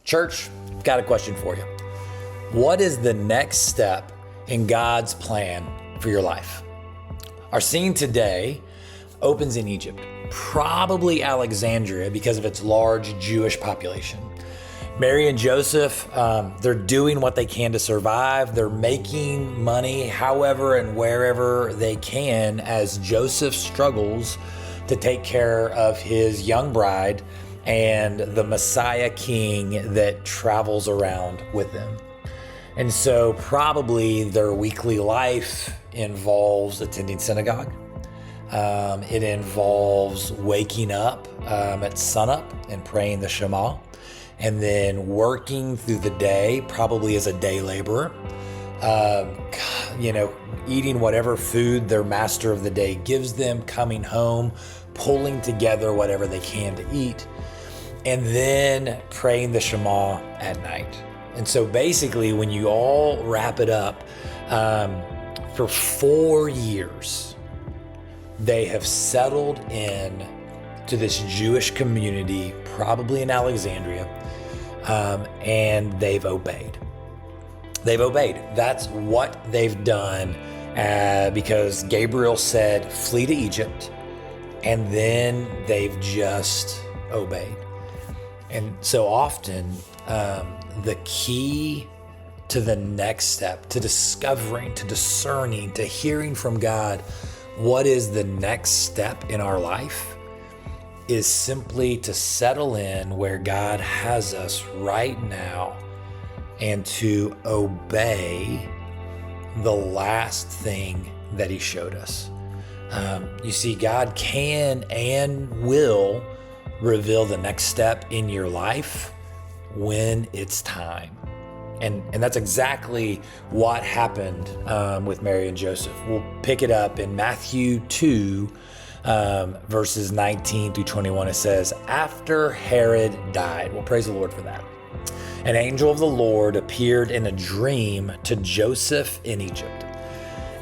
Church, I've got a question for you. What is the next step in God's plan for your life? Our scene today opens in Egypt, probably Alexandria because of its large Jewish population. Mary and Joseph, they're doing what they can to survive. They're making money however and wherever they can as Joseph struggles to take care of his young bride and the Messiah King that travels around with them. And so probably their weekly life involves attending synagogue. It involves waking up at sunup and praying the Shema, and then working through the day, probably as a day laborer, eating whatever food their master of the day gives them, coming home, pulling together whatever they can to eat, and then praying the Shema at night. And so basically, when you all wrap it up, for 4 years, they have settled in to this Jewish community, probably in Alexandria, and they've obeyed. They've obeyed. That's what they've done because Gabriel said, flee to Egypt, and then they've just obeyed. And so often, the key to the next step, to discovering, to discerning, to hearing from God, what is the next step in our life, is simply to settle in where God has us right now and to obey the last thing that he showed us. You see, God can and will reveal the next step in your life when it's time. And that's exactly what happened with Mary and Joseph. We'll pick it up in Matthew 2, verses 19 through 21. It says, after Herod died, well, praise the Lord for that, an angel of the Lord appeared in a dream to Joseph in Egypt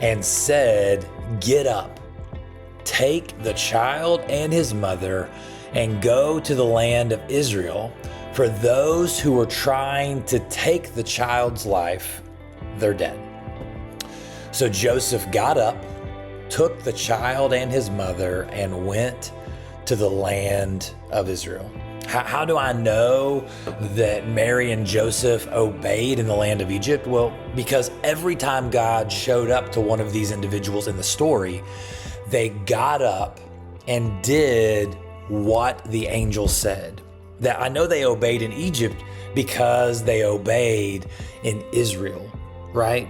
and said, get up, take the child and his mother and go to the land of Israel, for those who were trying to take the child's life, they're dead. So Joseph got up, took the child and his mother, and went to the land of Israel. How do I know that Mary and Joseph obeyed in the land of Egypt? Well, because every time God showed up to one of these individuals in the story, they got up and did what the angel said. That I know they obeyed in Egypt because they obeyed in Israel, right?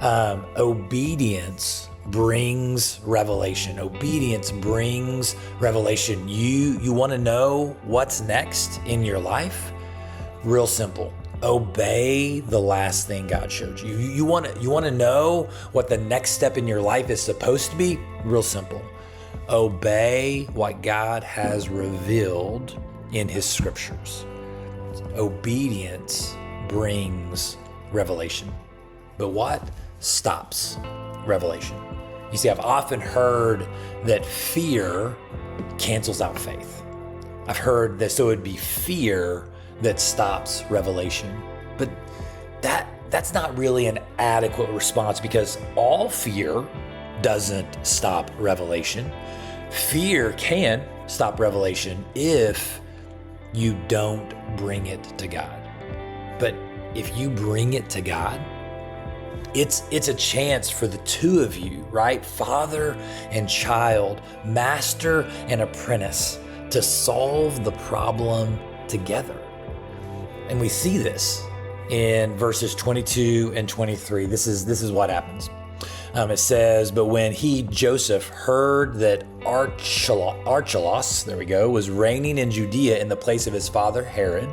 Obedience brings revelation. Obedience brings revelation. You want to know what's next in your life? Real simple. Obey the last thing God showed you. You want to know what the next step in your life is supposed to be? Real simple. Obey what God has revealed in his scriptures. Obedience brings revelation. But what stops revelation? You see, I've often heard that fear cancels out faith. I've heard that so it'd be fear that stops revelation. But that's not really an adequate response, because all fear doesn't stop revelation. Fear can stop revelation if you don't bring it to God. But if you bring it to God, it's a chance for the two of you, right? Father and child, master and apprentice, to solve the problem together. And we see this in verses 22 and 23. This is what happens. It says, but when Joseph, heard that Archelaus, was reigning in Judea in the place of his father Herod,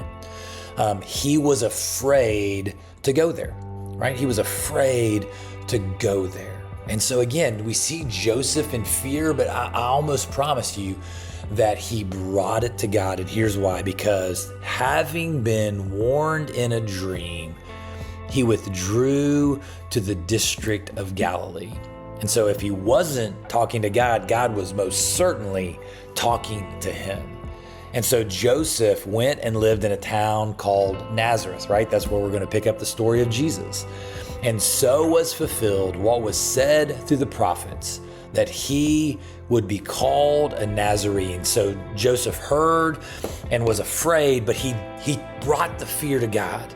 he was afraid to go there, right? He was afraid to go there. And so again, we see Joseph in fear, but I almost promise you that he brought it to God. And here's why: because having been warned in a dream, he withdrew to the district of Galilee. And so if he wasn't talking to God, God was most certainly talking to him. And so Joseph went and lived in a town called Nazareth, right? That's where we're going to pick up the story of Jesus. And so was fulfilled what was said through the prophets, that he would be called a Nazarene. So Joseph heard and was afraid, but he brought the fear to God.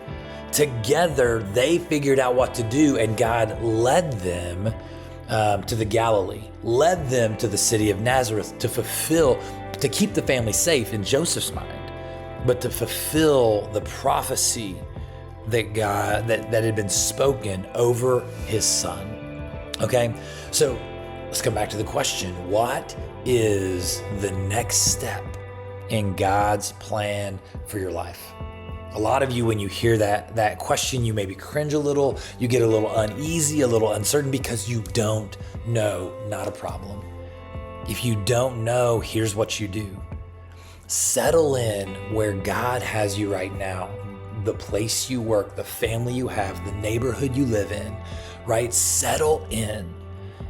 Together, they figured out what to do, and God led them to the Galilee, led them to the city of Nazareth to keep the family safe in Joseph's mind, but to fulfill the prophecy that that had been spoken over his son. Okay, so let's come back to the question: what is the next step in God's plan for your life? A lot of you, when you hear that question, you maybe cringe a little, you get a little uneasy, a little uncertain because you don't know. Not a problem. If you don't know, here's what you do. Settle in where God has you right now, the place you work, the family you have, the neighborhood you live in, right? Settle in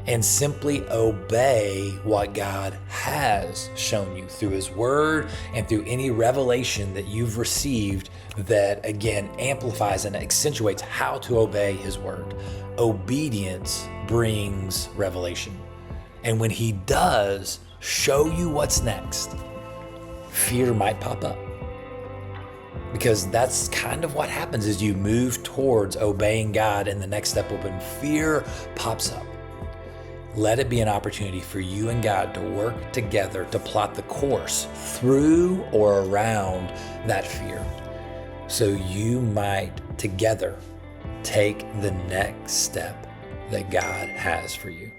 and simply obey what God has shown you through his word and through any revelation that you've received that, again, amplifies and accentuates how to obey his word. Obedience brings revelation. And when he does show you what's next, fear might pop up. Because that's kind of what happens as you move towards obeying God, and the next step when fear pops up. Let it be an opportunity for you and God to work together to plot the course through or around that fear, so you might together take the next step that God has for you.